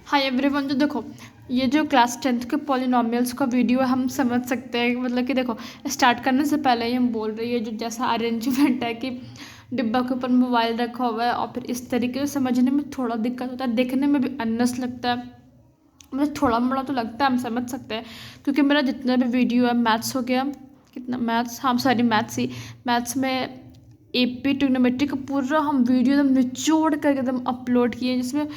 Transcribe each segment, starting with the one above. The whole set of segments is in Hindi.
Hi everyone. तो देखो, ये जो क्लास 10th के पॉलिनॉमियल्स का वीडियो है, हम समझ सकते हैं। मतलब कि देखो, स्टार्ट करने से पहले ही हम बोल रहे हैं जो जैसा अरेंजमेंट है कि डिब्बा के ऊपर मोबाइल रखा हुआ है और फिर इस तरीके से समझने में थोड़ा दिक्कत होता है, देखने में भी अनस लगता है। मतलब थोड़ा मोड़ा तो लगता है, हम समझ सकते हैं। क्योंकि मेरा जितना भी वीडियो है, मैथ्स हो गया, कितना मैथ्स, हाँ सॉरी मैथ्स में एपी ट्रिग्नोमेट्री का पूरा हम वीडियो एकदम निचोड़ कर एकदम अपलोड किए, जिसमें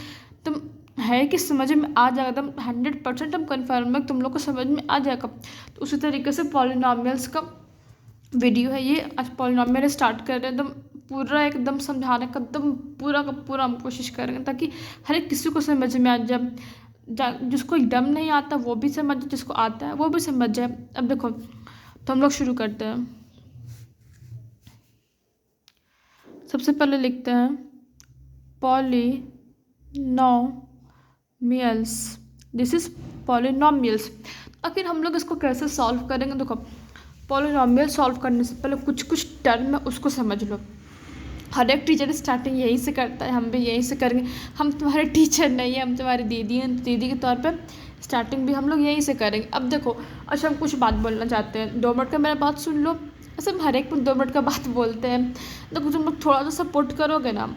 तुम है कि समझ में आ जाएगा एकदम 100%। हम कन्फर्म है तुम लोग को समझ में आ जाएगा। तो उसी तरीके से पॉलिनॉमियल्स का वीडियो है ये। आज पॉलिनॉमियल स्टार्ट कर रहे हैं, एकदम पूरा एकदम समझाने का एकदम पूरा का पूरा हम कोशिश करेंगे ताकि हर एक किसी को समझ में आ जाए। जिसको एकदम नहीं आता वो भी समझ जाए, जिसको आता है वो भी समझ जाए। अब देखो, तो हम लोग शुरू करते हैं। सबसे पहले लिखते हैं पॉलिनॉमियल्स। This is polynomials. आखिर हम लोग इसको कैसे सॉल्व करेंगे? देखो, पॉलिनॉमियल सॉल्व करने से पहले कुछ कुछ टर्म है उसको समझ लो। हर एक टीचर स्टार्टिंग यहीं से करता है, हम भी यहीं से करेंगे। हम तुम्हारे टीचर नहीं है, हम तुम्हारी दीदी हैं। दीदी के तौर पे स्टार्टिंग भी हम लोग यहीं से करेंगे। अब देखो, अच्छा हम कुछ बात बोलना चाहते हैं, 2 मिनट का मेरा बात सुन लो। ऐसे हम हर एक में 2 मिनट का बात बोलते हैं। देखो, तुम लोग थोड़ा सा सपोर्ट करोगे ना,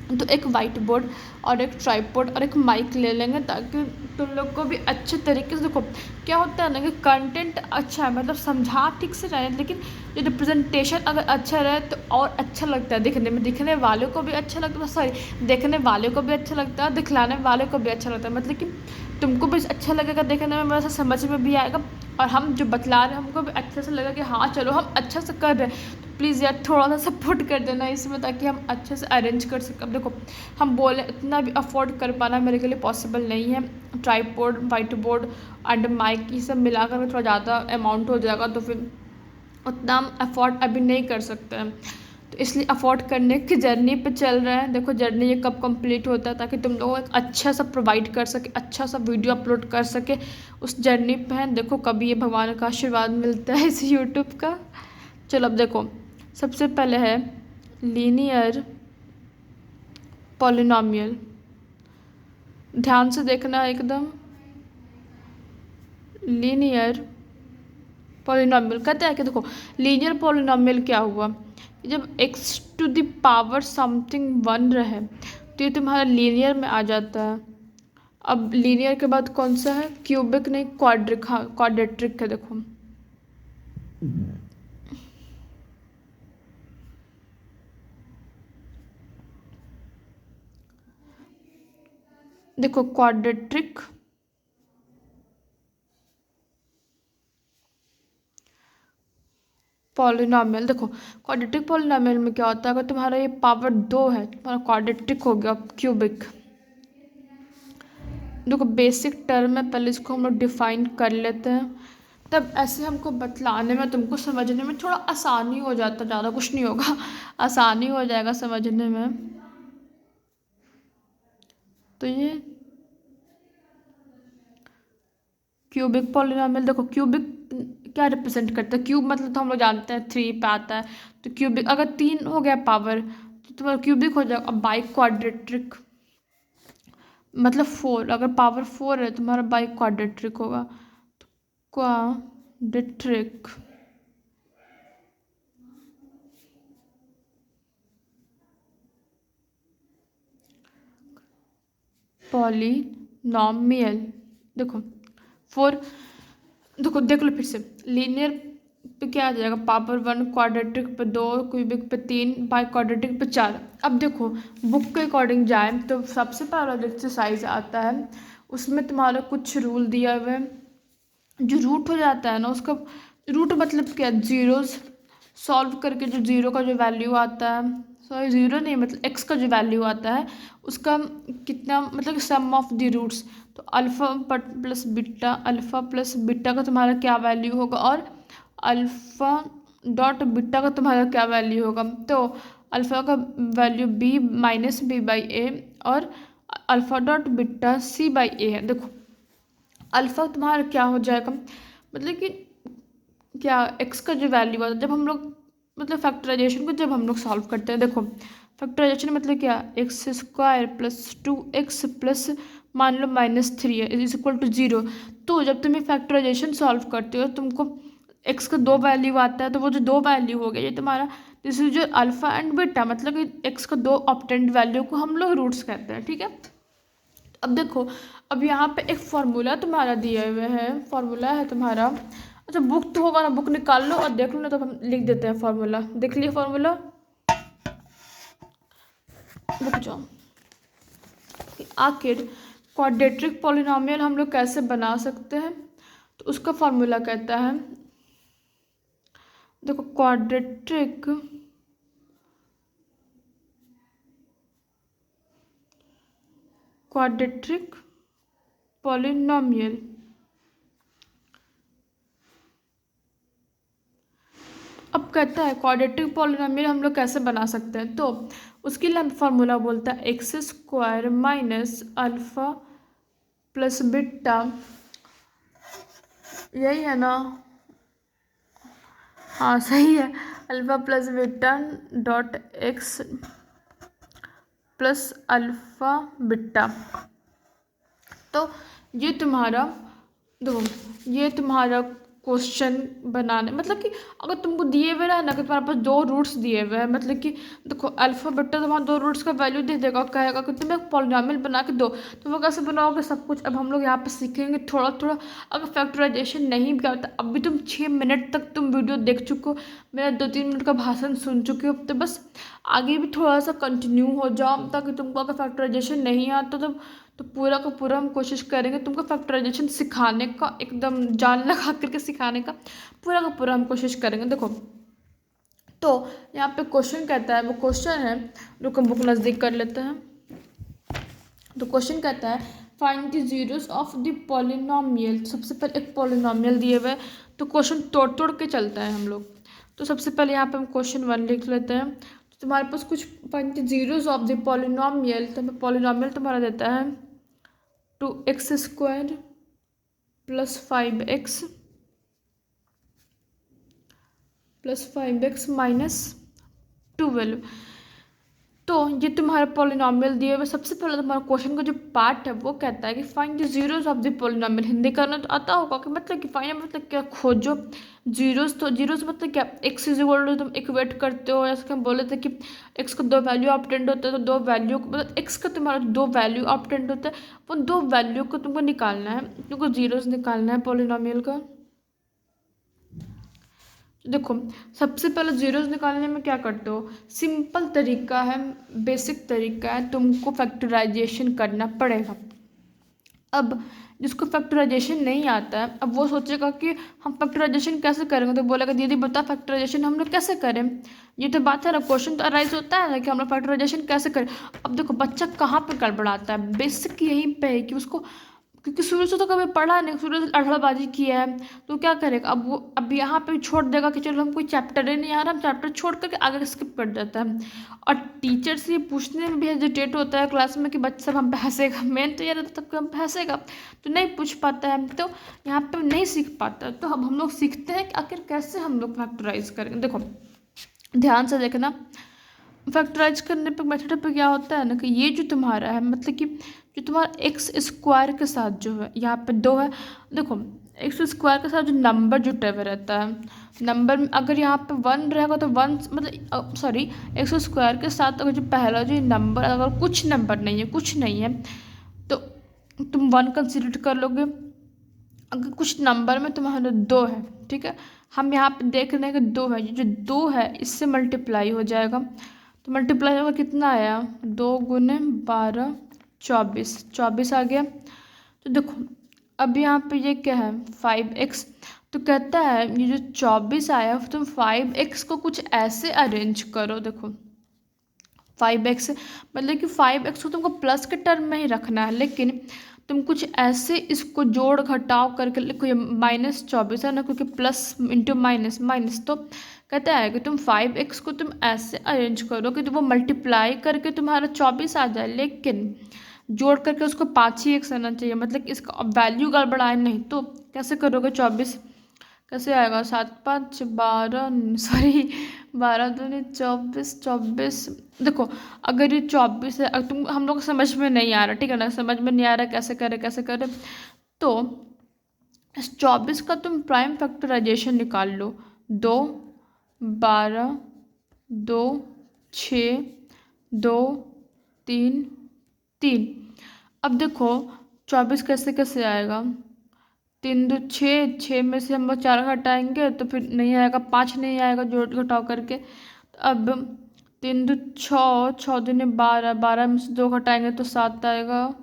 तो एक वाइट बोर्ड और एक ट्राइपॉड और एक माइक ले लेंगे ताकि तुम लोग को भी अच्छे तरीके से। देखो क्या होता है ना कि कंटेंट अच्छा है, मतलब समझा ठीक से रहे, लेकिन जो रिप्रेजेंटेशन अगर अच्छा रहे तो और अच्छा लगता है दिखने में। दिखने वाले को भी अच्छा लगता है, सॉरी देखने वाले को भी अच्छा लगता है, दिखलाने वाले को भी अच्छा लगता है। मतलब कि तुमको भी अच्छा लगेगा देखने में, वैसा समझ में भी आएगा, और हम जो बतला रहे हैं हमको भी अच्छे से लगेगा कि हाँ चलो हम अच्छा से कर रहे हैं। तो प्लीज़ यार थोड़ा सा सपोर्ट कर देना इसमें, ताकि हम अच्छे से अरेंज कर सकें। अब देखो, हम बोले इतना भी अफोर्ड कर पाना मेरे के लिए पॉसिबल नहीं है। Tripod, white board and mic ये सब मिलाकर थोड़ा ज़्यादा अमाउंट हो जाएगा, तो फिर उतना हम अफोर्ड अभी नहीं कर सकते हैं। तो इसलिए अफोर्ड करने की जर्नी पे चल रहे हैं। देखो जर्नी ये कब कंप्लीट होता है, ताकि तुम लोगों को एक अच्छा सा प्रोवाइड कर सके, अच्छा सा वीडियो अपलोड कर सके। उस जर्नी पे हैं। देखो कभी ये भगवान का आशीर्वाद मिलता है इस यूट्यूब का। चलो अब देखो, सबसे पहले है लीनियर पॉलिनॉमियल। ध्यान से देखना एकदम। लीनियर पॉलिनॉमियल कहते हैं कि देखो, लीनियर पॉलिनॉमियल क्या हुआ, जब x to the power something 1 रहे तो ये तुम्हारा लीनियर में आ जाता है। अब लीनियर के बाद कौन सा है? क्यूबिक नहीं, क्वाड्रिक। हाँ क्वाड्रेट्रिक है। देखो देखो क्वाड्रेट्रिक पॉलिनॉमियल। देखो क्वाड्रेटिक पॉलिनॉमियल में क्या होता है, अगर तुम्हारा ये पावर 2 है, तुम्हारा क्वाड्रेटिक हो गया क्यूबिक। देखो बेसिक टर्म है, पहले इसको हम लोग डिफाइन कर लेते हैं, तब ऐसे हमको बतलाने में तुमको समझने में थोड़ा आसानी हो जाता, ज़्यादा कुछ नहीं होगा, आसानी हो जाएगा समझने में। तो ये क्यूबिक पॉलिनॉमियल, देखो क्यूबिक क्या रिप्रेजेंट करता है? क्यूब मतलब तो हम लोग जानते हैं 3 पे आता है। तो क्यूबिक अगर 3 हो गया पावर तो तुम्हारा क्यूबिक हो जाएगा। अब बाई क्वाड्रेट्रिक मतलब 4, अगर पावर 4 है तुम्हारा बाई क्वाड्रेट्रिक होगा। तो क्वाड्रेट्रिक पॉलिनॉमियल। देखो 4, देखो देख लो फिर से। लीनियर पे क्या आ जाएगा? पावर 1, क्वाड्रेटिक पे 2, क्यूबिक पे 3, बाई क्वाड्रेटिक पे 4। अब देखो बुक के अकॉर्डिंग जाए तो सबसे पहला जो एक्सरसाइज आता है उसमें तुम्हारा कुछ रूल दिया हुआ है। जो रूट हो जाता है ना, उसका रूट मतलब क्या? जीरोस सॉल्व करके जो जीरो का जो वैल्यू आता है, सॉरी जीरो नहीं मतलब एक्स का जो वैल्यू आता है उसका कितना, मतलब सम ऑफ द रूट्स। तो alpha plus beta, alpha plus beta का तुम्हारा क्या वैल्यू होगा, और अल्फ़ा डॉट बीटा का तुम्हारा क्या वैल्यू होगा। तो अल्फ़ा का value B minus B by A, और alpha dot beta C by A है। देखो अल्फ़ा तुम्हारा क्या हो जाएगा, मतलब कि क्या एक्स का जो वैल्यू आता है जब हम लोग, मतलब फैक्टराइजेशन को जब हम लोग सॉल्व करते हैं। देखो फैक्टराइजेशन मतलब क्या? X square plus 2x plus मान लो -3 है इज इक्वल टू 0। तो जब तुम ये फैक्टराइजेशन सॉल्व करते हो तुमको एक्स का 2 वैल्यू आता है, तो वो जो 2 वैल्यू हो गया ये तुम्हारा, दिस इज जो अल्फा एंड बीटा, मतलब कि एक्स का 2 ऑब्टेंड वैल्यू को हम लोग रूट्स कहते हैं, ठीक है। अब देखो, अब यहाँ पे एक फॉर्मूला तुम्हारा दिए हुए है, फॉर्मूला है तुम्हारा, अच्छा बुक तो होगा ना, बुक निकाल लो और देख लो ना, तो हम लिख देते हैं फॉर्मूला। देख लिया फॉर्मूला, रुक जाओ। आखिर क्वाड्रेटिक पॉलिनोमियल हम लोग कैसे बना सकते हैं, तो उसका फॉर्मूला कहता है, देखो क्वाड्रेटिक पॉलिनोमियल, अब कहता है क्वाड्रेटिक पॉलिनोमियल हम लोग कैसे बना सकते हैं, तो उसके लिए फॉर्मूला बोलता है x square minus alpha plus beta, यही है ना, हाँ सही है, alpha plus beta dot x plus alpha beta. तो ये तुम्हारा, देखो ये तुम्हारा क्वेश्चन बनाने, मतलब कि अगर तुमको दिए हुए रहे ना कि तुम्हारे पास 2 रूट्स दिए हुए हैं, मतलब कि देखो अल्फा बीटा तुम्हारा 2 रूट्स का वैल्यू दे देगा और कहेगा कि तुम एक पॉलिनोमियल बना के दो, तो वो कैसे बनाओगे सब कुछ। अब हम लोग यहाँ पे सीखेंगे थोड़ा थोड़ा। अगर फैक्टराइजेशन नहीं भी आता, अभी तुम 6 मिनट तक तुम वीडियो देख चुको, मेरा 2-3 मिनट का भाषण सुन चुके हो, तो बस आगे भी थोड़ा सा कंटिन्यू हो जाओ, ताकि तुमको अगर फैक्टराइजेशन नहीं आता तो पूरा का पूरा हम कोशिश करेंगे तुमको फैक्टराइजेशन सिखाने का, एकदम जान लगा करके सिखाने का पूरा का पूरा हम कोशिश करेंगे। देखो तो यहाँ पे क्वेश्चन कहता है, वो क्वेश्चन है, रुको बुक नज़दीक कर लेते हैं। तो क्वेश्चन कहता है find the zeros of the polynomial. सबसे पहले एक पॉलिनोमियल दिए हुए, तो क्वेश्चन तोड़ तोड़ के चलता है हम लोग। तो सबसे पहले यहाँ पे हम क्वेश्चन 1 लिख लेते हैं। तो तुम्हारे पास कुछ find the zeros of the polynomial, तो हमें पॉलिनोमियल तुम्हारा देता है 2x square plus 5x minus 12। तो ये तुम्हारा पॉलिनोमियल दिए हुए। सबसे पहले तुम्हारा क्वेश्चन का जो पार्ट है वो कहता है कि find the zeros of the polynomial. Hindi करना तो आता होगा कि मतलब कि फाइंड मतलब क्या, खोजो जीरोस। तो जीरोस मतलब क्या, एक्स इज इक्वल टू तुम इक्वेट करते हो, जैसे हम बोले थे कि एक्स का 2 वैल्यू ऑब्टेंड होता है, तो 2 वैल्यू मतलब एक्स का तुम्हारा 2 वैल्यू ऑब्टेंड होता है, वो 2 वैल्यू को तुमको निकालना है, तुमको जीरोस निकालना है पॉलिनोमियल का। देखो सबसे पहले जीरोस निकालने में क्या करते हो, सिंपल तरीका है, बेसिक तरीका है, तुमको फैक्टराइजेशन करना पड़ेगा। अब जिसको फैक्टराइजेशन नहीं आता है, अब वो सोचेगा कि हम फैक्टराइजेशन कैसे करेंगे, तो बोलेगा दीदी बता फैक्टराइजेशन हम लोग कैसे करें। ये तो बात है ना, क्वेश्चन तो अराइज होता है ना कि हम लोग फैक्टराइजेशन कैसे करें। अब देखो बच्चा कहाँ पर गड़बड़ाता है, बेसिक यहीं पे है कि उसको, क्योंकि शुरू से तो कभी पढ़ा नहीं, शुरू से अड़धड़बाजी किया है, तो क्या करेगा अब वो, अब यहाँ पे छोड़ देगा कि चलो हम कोई चैप्टर ही नहीं आ रहा, हम चैप्टर छोड़ करके आगे स्किप कर देता है। और टीचर से ये पूछने में भी हेजिटेट होता है क्लास में कि बच्चा सब हम हंसेगा, मेन तो ये रहता तब हम हंसेगा, तो नहीं पूछ पाता है, तो यहाँ पे नहीं सीख पाता। तो अब हम लोग सीखते हैं कि आखिर कैसे हम लोग फैक्टराइज करेंगे। देखो ध्यान से देखना, फैक्टराइज करने पे मेथड पे क्या होता है ना कि ये जो तुम्हारा है, मतलब कि जो तुम्हारा एक्स स्क्वायर के साथ जो है यहाँ पे 2 है, देखो एक्स स्क्वायर के साथ जो नंबर जुटे हुए रहता है, नंबर में अगर यहाँ पे 1 रहेगा तो 1 मतलब सॉरी, एक्स स्क्वायर के साथ अगर जो पहला जो नंबर, अगर कुछ नंबर नहीं है, कुछ नहीं है, तो तुम 1 कंसिडर कर लोगे। अगर कुछ नंबर में तुम्हारा 2 है, ठीक है, हम यहाँ पे देख रहे हैं कि 2 है, ये जो 2 है इससे मल्टीप्लाई हो जाएगा, तो मल्टीप्लाई होगा कितना आया, 2 गुने 12 24 आ गया। तो देखो अब यहाँ पे ये क्या है 5x, तो कहता है ये जो 24 आया तुम 5x को कुछ ऐसे अरेंज करो। देखो 5x मतलब कि 5x को तुमको प्लस के टर्म में ही रखना है, लेकिन तुम कुछ ऐसे इसको जोड़ घटाव करके लिखो, ये -24 है ना, क्योंकि प्लस इंटू माइनस माइनस, तो कहता है कि तुम 5x को तुम ऐसे अरेंज करो कि वो मल्टीप्लाई करके तुम्हारा 24 आ जाए, लेकिन जोड़ करके उसको 5 ही x आना चाहिए, मतलब कि इसका वैल्यू गड़बड़ाए नहीं। तो कैसे करोगे 24 कैसे आएगा, 7 5 12 सॉरी 12 दूनी 24, 24। देखो अगर ये 24 है, अगर तुम हम लोग को समझ में नहीं आ रहा, ठीक है ना, समझ में नहीं आ रहा कैसे करे, तो इस 24 का तुम प्राइम फैक्टराइजेशन निकाल लो। 2, 12, 2, 6, 2, 3, 3। अब देखो 24 कैसे कैसे आएगा, 3 2 6, 6 में से हम लोग 4 हटाएंगे तो फिर नहीं आएगा, 5 नहीं आएगा जोड़ घटाव करके। तो अब 3 2 6, 6 दूनी 12, 12 में से 2 घटाएंगे तो 7 आएगा।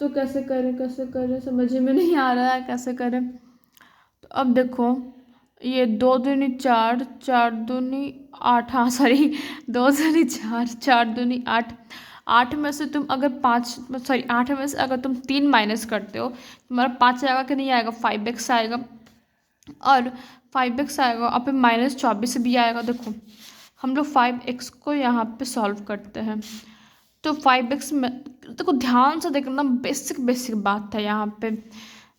तो कैसे करें समझ में नहीं आ रहा है कैसे करें। तो अब देखो ये 2 दूनी 4, 4 दूनी 8, हाँ सॉरी 2 दूनी 4, 4 दूनी 8। 8 में से तुम अगर 5, सॉरी 8 में से अगर तुम 3 माइनस करते हो तुम्हारा 5 आएगा कि नहीं आएगा, 5x आएगा। और 5x आएगा और फिर -24 भी आएगा। देखो हम लोग 5x को यहाँ पे सॉल्व करते हैं तो 5x में देखो ध्यान से देखना, बेसिक बेसिक बात है यहाँ पे।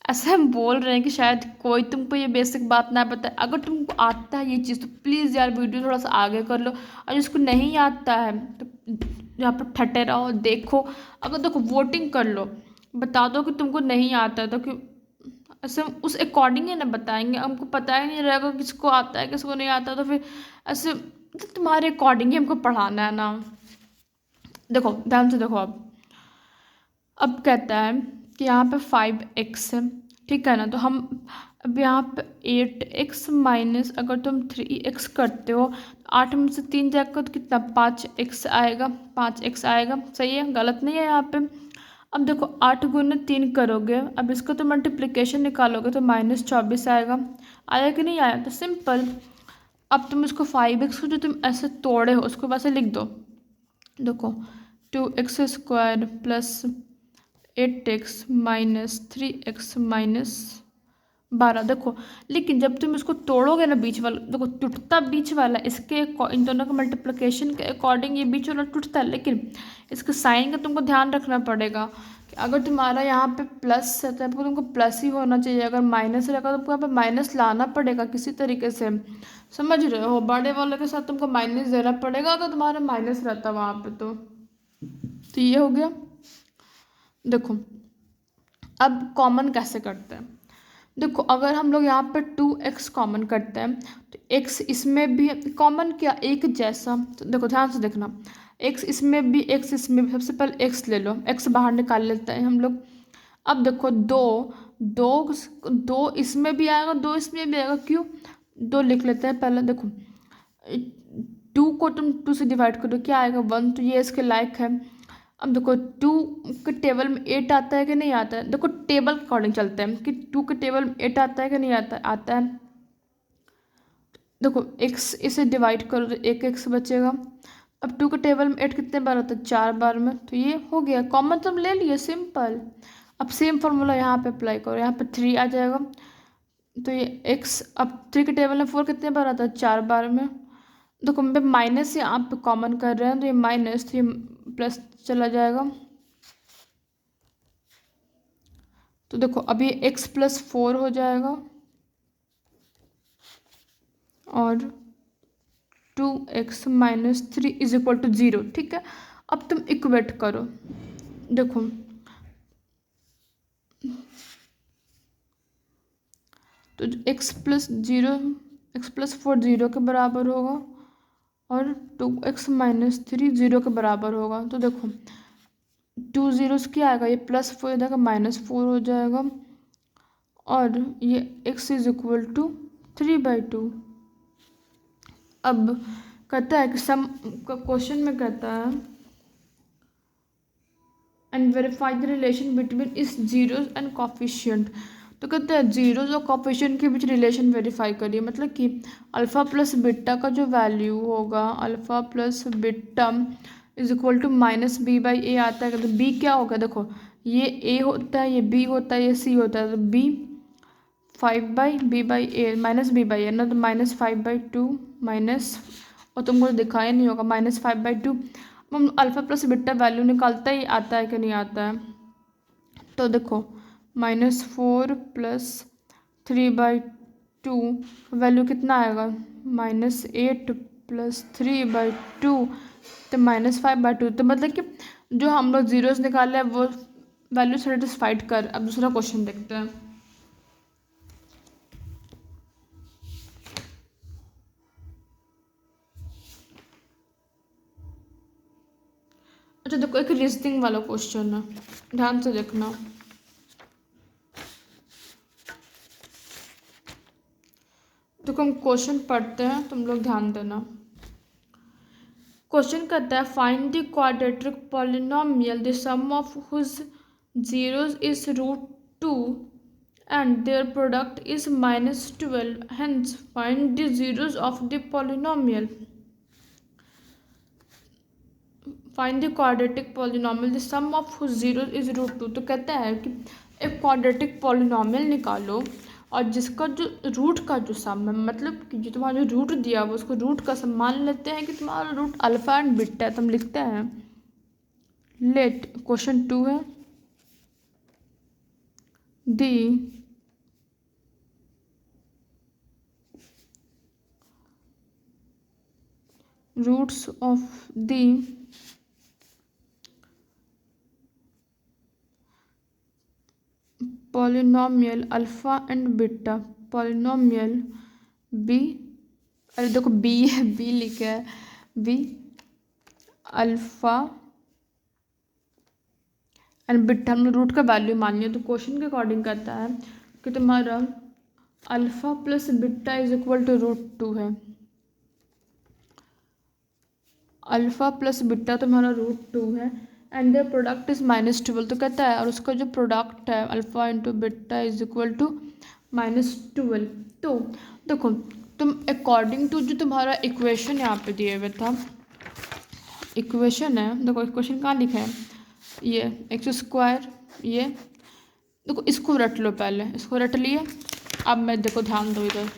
ऐसे हम बोल रहे हैं कि शायद कोई तुमको ये बेसिक बात ना बताए। अगर तुमको आता है ये चीज़ तो प्लीज़ यार वीडियो थोड़ा सा आगे कर लो, और जिसको नहीं आता है तो यहाँ पर ठटे रहो, देखो। अगर देखो वोटिंग कर लो, बता दो कि तुमको नहीं आता है, तो कि ऐसे हम उस अकॉर्डिंग ही ना बताएंगे। हमको पता ही नहीं रहेगा किसको आता है किसको नहीं आता, तो फिर ऐसे तो तुम्हारे अकॉर्डिंग ही हमको पढ़ाना है ना। देखो ध्यान से देखो। अब कहता है कि यहाँ पे 5x है, ठीक है ना, तो हम अब यहाँ पे 8x माइनस अगर तुम 3x करते हो, 8 में से 3 जाएगा तो कितना 5x आएगा, 5x आएगा। सही है, गलत नहीं है यहाँ पे। अब देखो 8 गुना 3 करोगे, अब इसका तो मल्टीप्लिकेशन निकालोगे तो -24 आएगा। आया कि नहीं आया, तो सिंपल। अब तुम इसको 5x को जो तुम ऐसे तोड़े हो उसको वैसे लिख दो। देखो 2x² plus 8x minus 3x minus 12। देखो लेकिन जब तुम इसको तोड़ोगे ना बीच वाला, देखो टूटता बीच वाला, इसके इन दोनों का मल्टीप्लिकेशन के अकॉर्डिंग ये बीच वाला टूटता है, लेकिन इसके साइन का तुमको ध्यान रखना पड़ेगा कि अगर तुम्हारा यहाँ पे प्लस है तो तुमको प्लस ही होना चाहिए, अगर माइनस रहेगा तो तुमको यहाँ पे माइनस लाना पड़ेगा किसी तरीके से। समझ रहे हो, बड़े वाले के साथ तुमको माइनस देना पड़ेगा अगर तुम्हारा माइनस रहता वहाँ पे तो ये हो गया। देखो अब कॉमन कैसे करते हैं। देखो अगर हम लोग यहाँ पे 2x कॉमन करते हैं तो x इसमें भी कॉमन, क्या एक जैसा। तो देखो ध्यान से देखना, x इसमें भी x इसमें भी। सबसे पहले x ले लो, x बाहर निकाल लेते हैं हम लोग। अब देखो दो इसमें भी आएगा, 2 इसमें भी आएगा। क्यों, 2 लिख लेते हैं पहले। देखो 2 को तुम 2 से डिवाइड करो, क्या आएगा 1, तो ये इसके लायक है। अब देखो 2 के टेबल में 8 आता है कि नहीं आता है। देखो टेबल के अकॉर्डिंग चलते हैं कि 2 के टेबल में 8 आता है कि नहीं आता है, आता है। देखो x इसे डिवाइड करो तो 1x बचेगा। अब 2 के टेबल में 8 कितने बार आता है, 4 बार में, तो ये हो गया कॉमन, तो हम ले लिए, सिंपल। अब सेम फार्मूला यहाँ पे अप्लाई करो, यहाँ पे 3 आ जाएगा, तो ये x। अब 3 के टेबल में 4 कितने बार आता है, 4 बार में। देखो मैं माइनस से आप कॉमन कर रहे हैं तो ये माइनस, तो ये प्लस चला जाएगा। तो देखो अभी x + 4 हो जाएगा और 2x - 3 = 0। ठीक है, अब तुम इक्वेट करो। देखो तो x + 0, x + 4 0 के बराबर होगा और 2x - 3 0 के बराबर होगा। तो देखो 2 zeros क्या आएगा, ये +4 हो जाएगा, -4 हो जाएगा, और ये x = 3/2। अब कहता है कि सम क्वेश्चन में कहता है and verify the relation between इस जीरोज एंड कॉफिशिएंट। तो कहते हैं जीरोज और कॉफिशिएंट के बीच रिलेशन वेरीफाई करिए, मतलब कि अल्फ़ा प्लस बीटा का जो वैल्यू होगा, अल्फ़ा प्लस बीटा = -b/a आता है। तो b क्या होगा, देखो ये a होता है, ये b होता है, ये c होता है, तो b 5/b/a -b/a ना, तो -5/2 माइनस, और तुमको दिखाया नहीं होगा -5/2। हम अल्फ़ा प्लस बीटा वैल्यू निकालता ही आता है कि नहीं आता है। तो देखो -4 + 3/2 टू, वैल्यू कितना आएगा -8 + 3/2 तो -5/2। तो मतलब कि जो हम लोग जीरोस निकाले हैं वो वैल्यू सेटिस्फाइड कर। अब दूसरा क्वेश्चन देखते हैं। अच्छा देखो, एक रीजनिंग वाला क्वेश्चन है, ध्यान से देखना। देखो हम क्वेश्चन पढ़ते हैं, तुम लोग ध्यान देना। क्वेश्चन कहता है find the quadratic polynomial the sum of whose zeros is √2 and their product is -12, hence find the zeros of the polynomial। Find the quadratic polynomial the sum of whose zeros is √2। तो कहता है कि एक क्वाड्रेटिक पॉलिनोमियल निकालो और जिसका जो रूट का जो सम है, मतलब कि जो तुम्हारा जो रूट दिया हुआ उसको रूट का सम मान लेते हैं कि तुम्हारा रूट अल्फा एंड बीटा है। तुम लिखते हैं लेट क्वेश्चन 2 है the roots of the polynomial alpha and beta, polynomial be, अरे देखो बी है, बी लिखा है, बी अल्फा एंड बीटा, हमने रूट का वैल्यू मान लिया। तो क्वेश्चन के अकॉर्डिंग कहता है कि तुम्हारा alpha plus beta is equal to √2 है। अल्फा प्लस बीटा तुम्हारा √2 है एंड द प्रोडक्ट इज -12। तो कहता है और उसका जो प्रोडक्ट है alpha into beta is equal to -12। तो देखो तुम अकॉर्डिंग टू जो तुम्हारा इक्वेशन यहाँ पे दिए हुए था, इक्वेशन है, देखो इक्वेशन कहाँ लिखा है, ये x², ये देखो इसको रट लो, पहले इसको रट लिए। अब मैं देखो ध्यान दो इधर,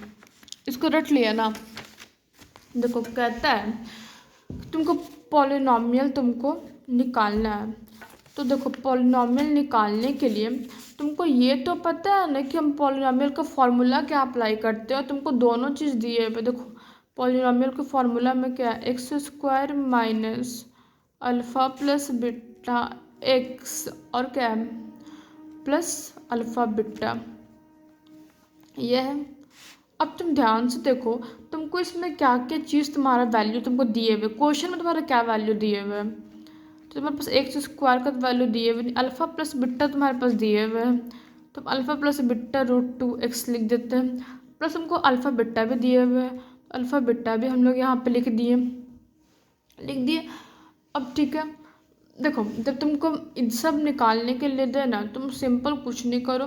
इसको रट लिया ना। देखो कहता है तुमको पॉलिनोमियल तुमको निकालना है। तो देखो पॉलिनोमियल निकालने के लिए तुमको ये तो पता है ना कि हम पॉलिनोमियल का फॉर्मूला क्या अप्लाई करते हैं, और तुमको दोनों चीज़ दिए हुए। देखो पॉलिनोमियल के फॉर्मूला में क्या है, x² minus alpha plus beta x और क्या है प्लस अल्फ़ा बीटा, यह है। अब तुम ध्यान से देखो तुमको इसमें क्या क्या चीज़ तुम्हारा वैल्यू तुमको दिए हुए, क्वेश्चन में तुम्हारा क्या वैल्यू दिए हुए हैं। तो तुम्हारे पास x² का वैल्यू दिए हुए, अल्फ़ा प्लस बीटा तुम्हारे पास दिए हुए हैं। तो अल्फ़ा प्लस बीटा √2x लिख देते हैं, प्लस हमको अल्फ़ा बीटा भी दिए हुए हैं, अल्फ़ा बीटा भी हम लोग यहाँ पे लिख दिए। अब ठीक है, देखो जब तुमको इन सब निकालने के लिए देना, तुम सिंपल कुछ नहीं करो,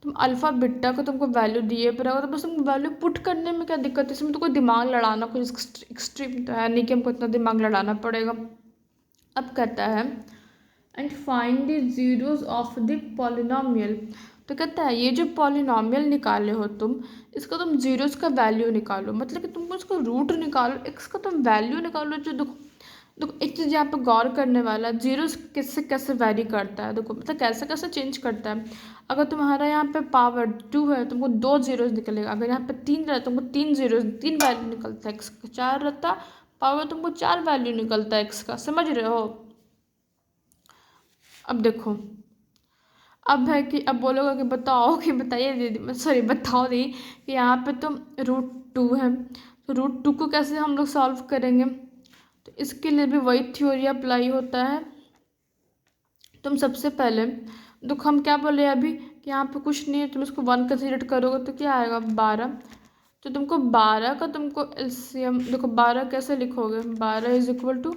तुम अल्फ़ा बीटा को तुमको वैल्यू दिए पर तो बस तुमको वैल्यू पुट करने में क्या दिक्कत है, इसमें तो कोई दिमाग लड़ाना कुछ एक्सट्रीम तो है नहीं कि हमको इतना दिमाग लड़ाना पड़ेगा। अब कहता है and find the zeros of the polynomial. तो कहता है ये जो पॉलिनोमियल निकाले हो तुम, इसका तुम जीरोस का वैल्यू निकालो, मतलब कि तुमको इसका रूट निकालो, इसका तुम वैल्यू निकालो। जो देखो एक चीज़ यहाँ पे गौर करने वाला है, जीरोस कैसे कैसे वैरी करता है, देखो मतलब कैसे कैसे चेंज करता है। अगर तुम्हारा यहाँ पे पावर 2 है तुमको 2 जीरोस निकलेगा, अगर यहाँ पे 3 रहता तुमको 3 जीरोस 3 वैल्यू निकलता है, एक्स का 4 रहता पावर तुमको 4 वैल्यू निकलता है एक्स का, समझ रहे हो। अब देखो अब है कि अब बोलोगे कि बताओ कि बताइए दीदी, सॉरी बताओ दी कि यहाँ पे तो √2 है, तो √2 को कैसे हम लोग सॉल्व करेंगे। तो इसके लिए भी वही थ्योरी अप्लाई होता है। तुम सबसे पहले देखो हम क्या बोले अभी कि यहाँ पे कुछ नहीं है, तुम इसको 1 कंसीडर करोगे तो क्या आएगा 12। तो तुमको 12 का तुमको एलसीएम देखो 12 कैसे लिखोगे, 12 इज इक्वल टू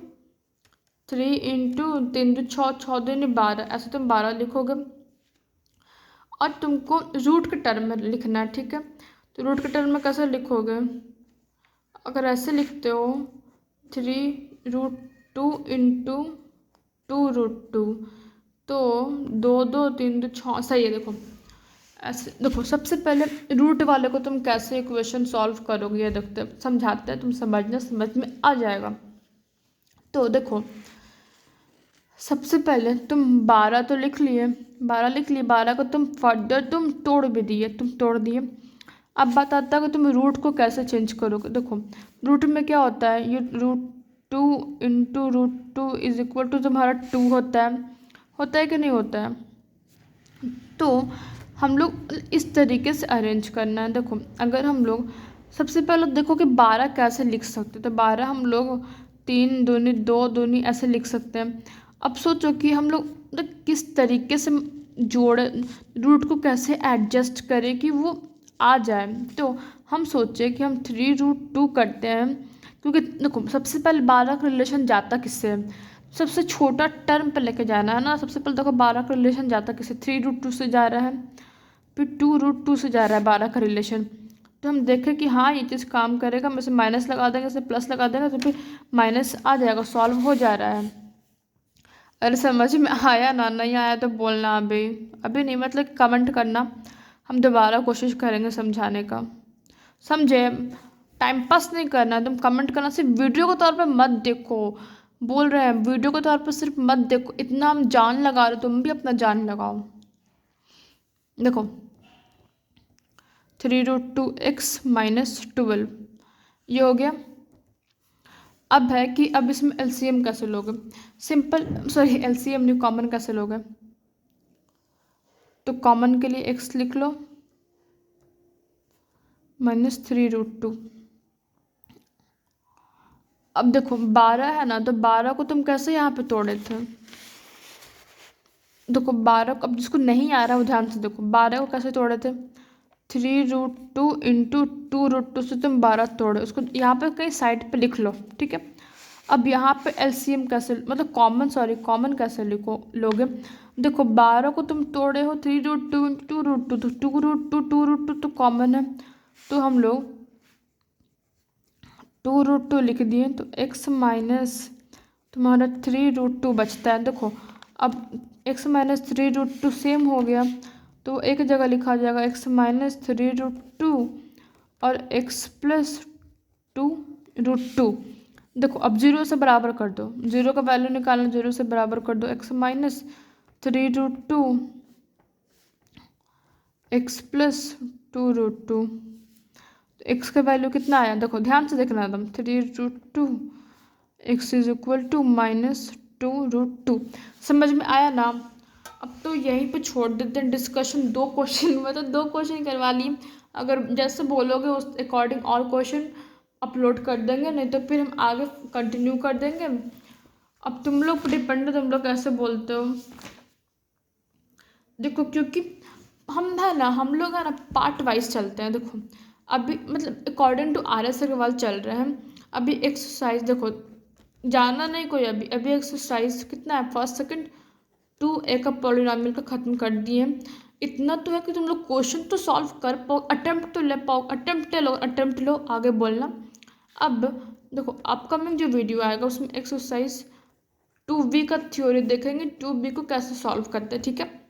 3 इंटू 3 2 6 6 2 12, ऐसे तुम 12 लिखोगे और तुमको रूट के टर्म में लिखना है, ठीक है। तो रूट के टर्म में कैसे लिखोगे, अगर ऐसे लिखते हो 3√2 इंटू 2√2 तो 2 2 3 2 6, सही है। देखो ऐसे देखो सबसे पहले रूट वाले को तुम कैसे इक्वेशन सॉल्व करोगे ये देखते समझाते हैं, तुम समझना समझ में आ जाएगा। तो देखो सबसे पहले तुम 12 तो लिख लिए, 12 को तुम फर्दर तुम तोड़ भी दिए, तुम तोड़ दिए। अब बात आता है कि तुम रूट को कैसे चेंज करोगे। देखो रूट में क्या होता है, ये √2 इंटू √2 इज इक्वल टू तुम्हारा 2 होता है कि नहीं होता है। तो हम लोग इस तरीके से अरेंज करना है। देखो अगर हम लोग सबसे पहले देखो कि 12 कैसे लिख सकते, तो 12 हम लोग 3 दूनी 2 दूनी ऐसे लिख सकते हैं। अब सोचो कि हम लोग मतलब किस तरीके से जोड़े, रूट को कैसे एडजस्ट करें कि वो आ जाए। तो हम सोचे कि हम 3√2 करते हैं, क्योंकि देखो सबसे पहले 12 का रिलेशन जाता किससे है, सबसे छोटा टर्म पे लेके जाना है ना। सबसे पहले देखो 12 का रिलेशन जाता किससे, 3√2 से जा रहा है, फिर 2√2 से जा रहा है 12 का रिलेशन। तो हम देखें कि हाँ ये चीज़ काम करेगा, हम इसे माइनस लगा देंगे, इसे प्लस लगा देंगे, तो फिर माइनस आ जाएगा, सॉल्व हो जा रहा है। अरे समझ में आया ना, नहीं आया तो बोलना अभी अभी नहीं, मतलब कमेंट करना, हम दोबारा कोशिश करेंगे समझाने का। समझे, टाइम पास नहीं करना, तुम कमेंट करना, सिर्फ वीडियो के तौर पे मत देखो। बोल रहे हैं वीडियो के तौर पे सिर्फ मत देखो, इतना हम जान लगा रहे, तुम भी अपना जान लगाओ। देखो 3√2x माइनस 12 ये हो गया। अब है कि अब इसमें एलसीएम कैसे लोगे, सिंपल, सॉरी एलसीएम नहीं, कॉमन कैसे लोगे। तो कॉमन के लिए x लिख लो माइनस 3√2। अब देखो 12 है ना, तो 12 को तुम कैसे यहाँ पे तोड़े थे। देखो 12 को, अब जिसको नहीं आ रहा वो ध्यान से देखो, 12 को कैसे तोड़े थे, 3√2 इंटू 2√2 से तुम 12 तोड़े, उसको यहाँ पे कहीं साइड पे लिख लो, ठीक है। अब यहाँ पे एलसीएम कैसे, मतलब कॉमन कैसे लोगे। देखो 12 को तुम तोड़े हो 3√2 इंटू 2√2, तो 2√2 तो कॉमन है, तो हम लोग 2√2 लिख दिए, तो x माइनस तुम्हारा 3√2 बचता है। देखो अब x माइनस 3√2 सेम हो गया, तो एक जगह लिखा जाएगा x माइनस 3√2 और x प्लस 2√2। देखो अब 0 से बराबर कर दो, 0 का वैल्यू निकालना, 0 से बराबर कर दो, x minus 3√2 x plus 2√2। X का वैल्यू कितना आया, देखो ध्यान से देखना एकदम, 3√2 x is equal to minus 2√2। समझ में आया ना। अब तो यहीं पे छोड़ देते हैं डिस्कशन, 2 क्वेश्चन में तो 2 क्वेश्चन करवा ली, अगर जैसे बोलोगे उस अकॉर्डिंग और क्वेश्चन अपलोड कर देंगे, नहीं तो फिर हम आगे कंटिन्यू कर देंगे। अब तुम लोग पर डिपेंड है, तुम लोग कैसे बोलते हो। देखो क्योंकि हम लोग है ना पार्ट वाइज चलते हैं। देखो अभी मतलब अकॉर्डिंग टू RS अग्रवाल चल रहे हैं। अभी एक्सरसाइज देखो, जाना नहीं कोई, अभी एक्सरसाइज कितना है, फर्स्ट सेकंड 2a का पॉलिनॉमियल का ख़त्म कर दिए। इतना तो है कि तुम लोग क्वेश्चन तो सॉल्व कर पाओ, अटेम्प्ट लो, आगे बोलना। अब देखो अपकमिंग जो वीडियो आएगा उसमें एक्सरसाइज 2b का थ्योरी देखेंगे, 2b को कैसे सॉल्व करते हैं, ठीक है।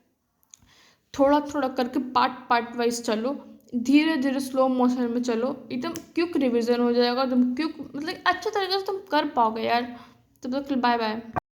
थोड़ा थोड़ा करके पार्ट वाइज चलो, धीरे धीरे स्लो मोशन में चलो, एकदम क्विक रिवीजन हो जाएगा, एकदम क्विक, मतलब अच्छे तरीके से तुम कर पाओगे यार। तब तक बाय बाय।